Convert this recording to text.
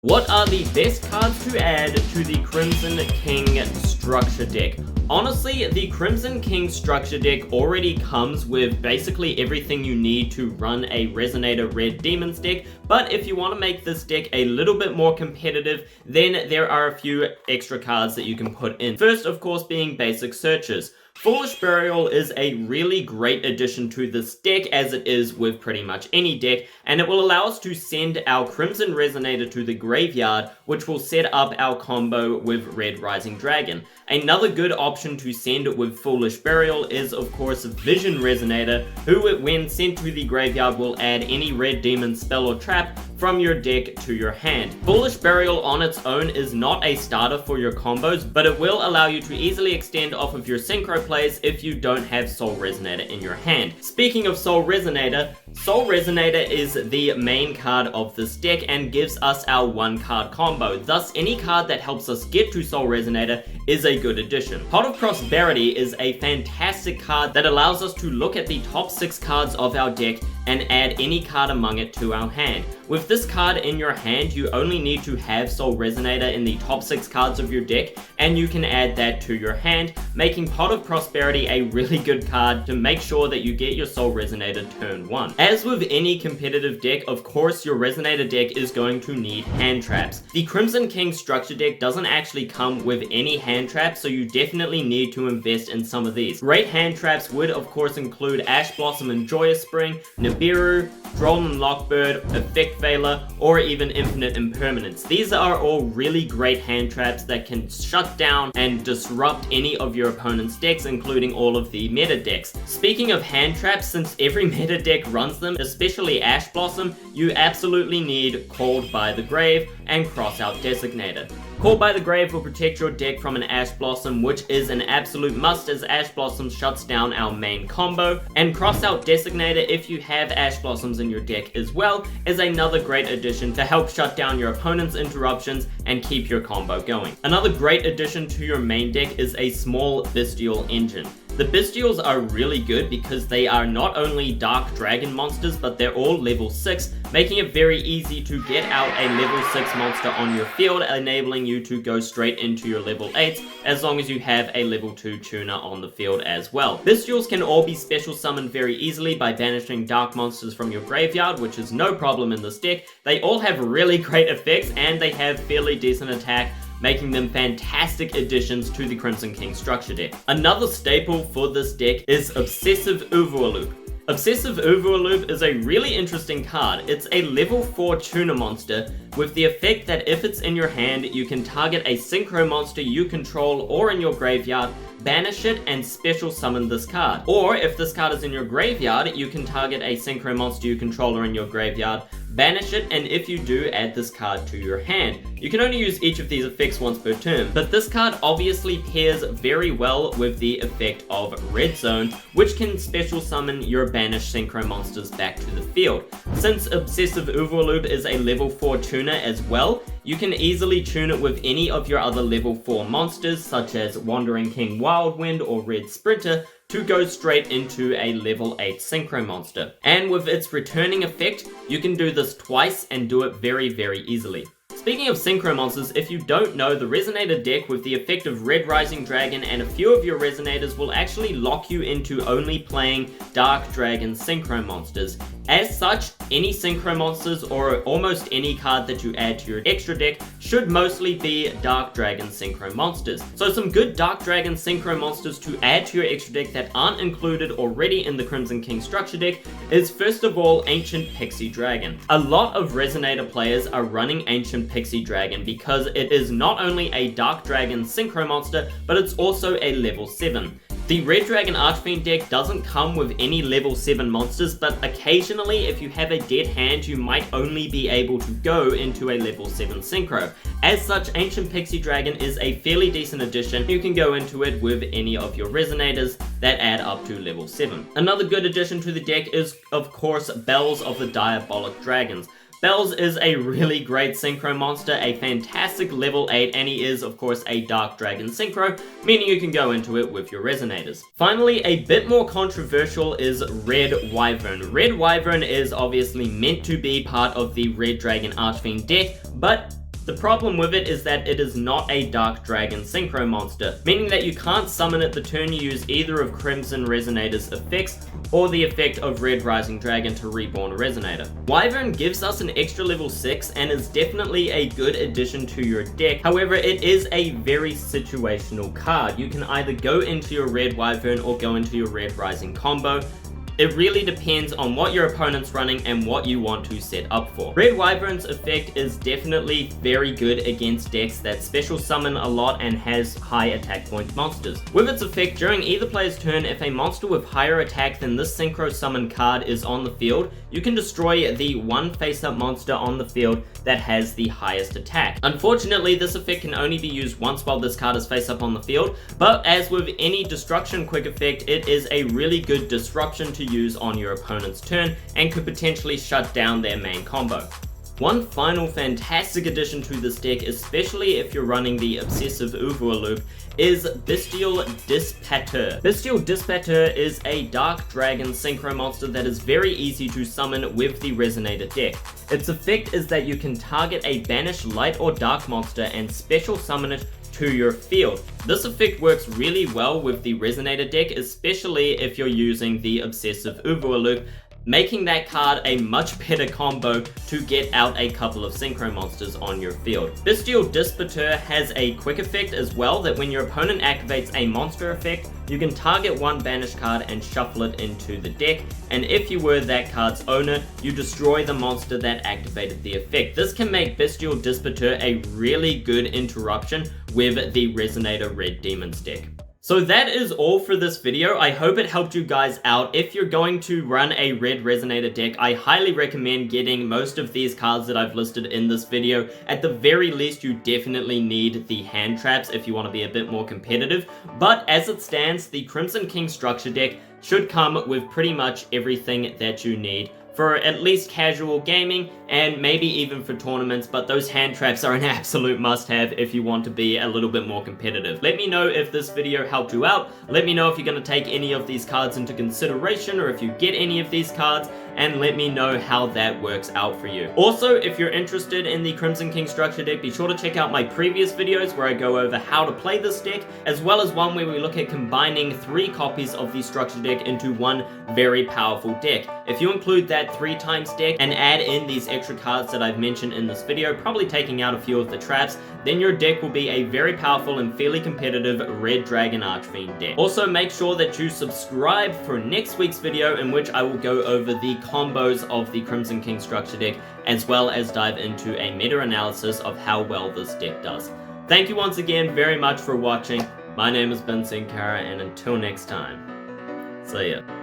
What are the best cards to add to the Crimson King structure deck? Honestly, the Crimson King structure deck already comes with basically everything you need to run a Resonator Red Demons deck, but if you want to make this deck a little bit more competitive, then there are a few extra cards that you can put in. First, of course, being basic searches. Foolish Burial is a really great addition to this deck, as it is with pretty much any deck, and it will allow us to send our Crimson Resonator to the graveyard, which will set up our combo with Red Rising Dragon. Another good option to send with Foolish Burial is, of course, Vision Resonator, who, when sent to the graveyard, will add any Red Demon spell or trap from your deck to your hand. Foolish Burial on its own is not a starter for your combos, but it will allow you to easily extend off of your synchro plays if you don't have Soul Resonator in your hand. Speaking of Soul Resonator is the main card of this deck and gives us our 1-card combo. Thus, any card that helps us get to Soul Resonator is a good addition. Pot of Prosperity is a fantastic card that allows us to look at the top 6 cards of our deck and add any card among it to our hand. With this card in your hand, you only need to have Soul Resonator in the top 6 cards of your deck, and you can add that to your hand, making Pot of Prosperity a really good card to make sure that you get your Soul Resonator turn 1. As with any competitive deck, of course, your Resonator deck is going to need hand traps. The Crimson King structure deck doesn't actually come with any hand traps, so you definitely need to invest in some of these. Great hand traps would, of course, include Ash Blossom and Joyous Spring, Nibiru, Droll and Lockbird, Effect Veiler, or even Infinite Impermanence. These are all really great hand traps that can shut down and disrupt any of your opponent's decks, including all of the meta decks. Speaking of hand traps, since every meta deck runs them, especially Ash Blossom, you absolutely need Called by the Grave and Crossout Designator. Called by the Grave will protect your deck from an Ash Blossom, which is an absolute must as Ash Blossom shuts down our main combo, and Crossout Designator, if you have Ash Blossoms in your deck as well, is another great addition to help shut down your opponent's interruptions and keep your combo going. Another great addition to your main deck is a small Bestial engine. The Bestials are really good because they are not only Dark Dragon monsters, but they're all level 6, making it very easy to get out a level 6 monster on your field, enabling you to go straight into your level 8s as long as you have a level 2 tuner on the field as well. Bestials can all be special summoned very easily by banishing dark monsters from your graveyard, which is no problem in this deck. They all have really great effects and they have fairly decent attack, making them fantastic additions to the Crimson King structure deck. Another staple for this deck is Obsessive Overloop. Obsessive Overloop is a really interesting card. It's a level 4 tuner monster with the effect that if it's in your hand, you can target a synchro monster you control or in your graveyard, banish it, and special summon this card. Or if this card is in your graveyard, you can target a synchro monster you control or in your graveyard, banish it, and if you do, add this card to your hand. You can only use each of these effects once per turn, but this card obviously pairs very well with the effect of Red Zone, which can special summon your banished synchro monsters back to the field. Since Obsessive Overloop is a level 4 tuner as well, you can easily tune it with any of your other level 4 monsters, such as Wandering King Wildwind or Red Sprinter, to go straight into a level 8 synchro monster. And with its returning effect, you can do this twice and do it very, very easily. Speaking of synchro monsters, if you don't know, the Resonator deck with the effect of Red Rising Dragon and a few of your Resonators will actually lock you into only playing Dark Dragon synchro monsters. As such, any synchro monsters or almost any card that you add to your extra deck should mostly be Dark Dragon synchro monsters. So some good Dark Dragon synchro monsters to add to your extra deck that aren't included already in the Crimson King structure deck is first of all Ancient Pixie Dragon. A lot of Resonator players are running Ancient Pixie Dragon because it is not only a Dark Dragon synchro monster, but it's also a level 7. The Red Dragon Archfiend deck doesn't come with any level 7 monsters, but occasionally if you have a dead hand, you might only be able to go into a level 7 synchro. As such, Ancient Pixie Dragon is a fairly decent addition. You can go into it with any of your Resonators that add up to level 7. Another good addition to the deck is, of course, Bells of the Diabolic Dragons. Bells is a really great synchro monster, a fantastic level 8, and he is, of course, a Dark Dragon synchro, meaning you can go into it with your Resonators. Finally, a bit more controversial is Red Wyvern. Red Wyvern is obviously meant to be part of the Red Dragon Archfiend deck, but The problem with it is that it is not a Dark Dragon Synchro monster, meaning that you can't summon it the turn you use either of Crimson Resonator's effects or the effect of Red Rising Dragon to reborn a Resonator. Wyvern gives us an extra level 6 and is definitely a good addition to your deck. However, it is a very situational card. You can either go into your Red Wyvern or go into your Red Rising combo. It really depends on what your opponent's running and what you want to set up for. Red Wyvern's effect is definitely very good against decks that special summon a lot and has high attack point monsters. With its effect, during either player's turn, if a monster with higher attack than this Synchro Summon card is on the field, you can destroy the one face-up monster on the field that has the highest attack. Unfortunately, this effect can only be used once while this card is face-up on the field, but as with any destruction quick effect, it is a really good disruption to use on your opponent's turn and could potentially shut down their main combo. One final fantastic addition to this deck, especially if you're running the Obsessive Uvua loop, is Bestial Dispater. Bestial Dispater is a Dark Dragon Synchro monster that is very easy to summon with the Resonator deck. Its effect is that you can target a banished light or dark monster and special summon it to your field. This effect works really well with the Resonator deck, especially if you're using the Obsessive Uvua loop, making that card a much better combo to get out a couple of synchro monsters on your field. Bestial Dispater has a quick effect as well, that when your opponent activates a monster effect, you can target one banished card and shuffle it into the deck, and if you were that card's owner, you destroy the monster that activated the effect. This can make Bestial Dispater a really good interruption with the Resonator Red Demons deck. So that is all for this video. I hope it helped you guys out. If you're going to run a Red Resonator deck, I highly recommend getting most of these cards that I've listed in this video. At the very least, you definitely need the hand traps if you want to be a bit more competitive. But as it stands, the Crimson King structure deck should come with pretty much everything that you need for at least casual gaming and maybe even for tournaments, but those hand traps are an absolute must-have if you want to be a little bit more competitive. Let me know if this video helped you out. Let me know if you're going to take any of these cards into consideration or if you get any of these cards, and let me know how that works out for you. Also, if you're interested in the Crimson King structure deck, be sure to check out my previous videos where I go over how to play this deck, as well as one where we look at combining 3 copies of the structure deck into one very powerful deck. If you include that 3 times deck and add in these extra cards that I've mentioned in this video, probably taking out a few of the traps, then your deck will be a very powerful and fairly competitive Red Dragon Archfiend deck. Also, make sure that you subscribe for next week's video, in which I will go over the combos of the Crimson King structure deck, as well as dive into a meta-analysis of how well this deck does. Thank you once again very much for watching. My name has been Senkara, and until next time, see ya.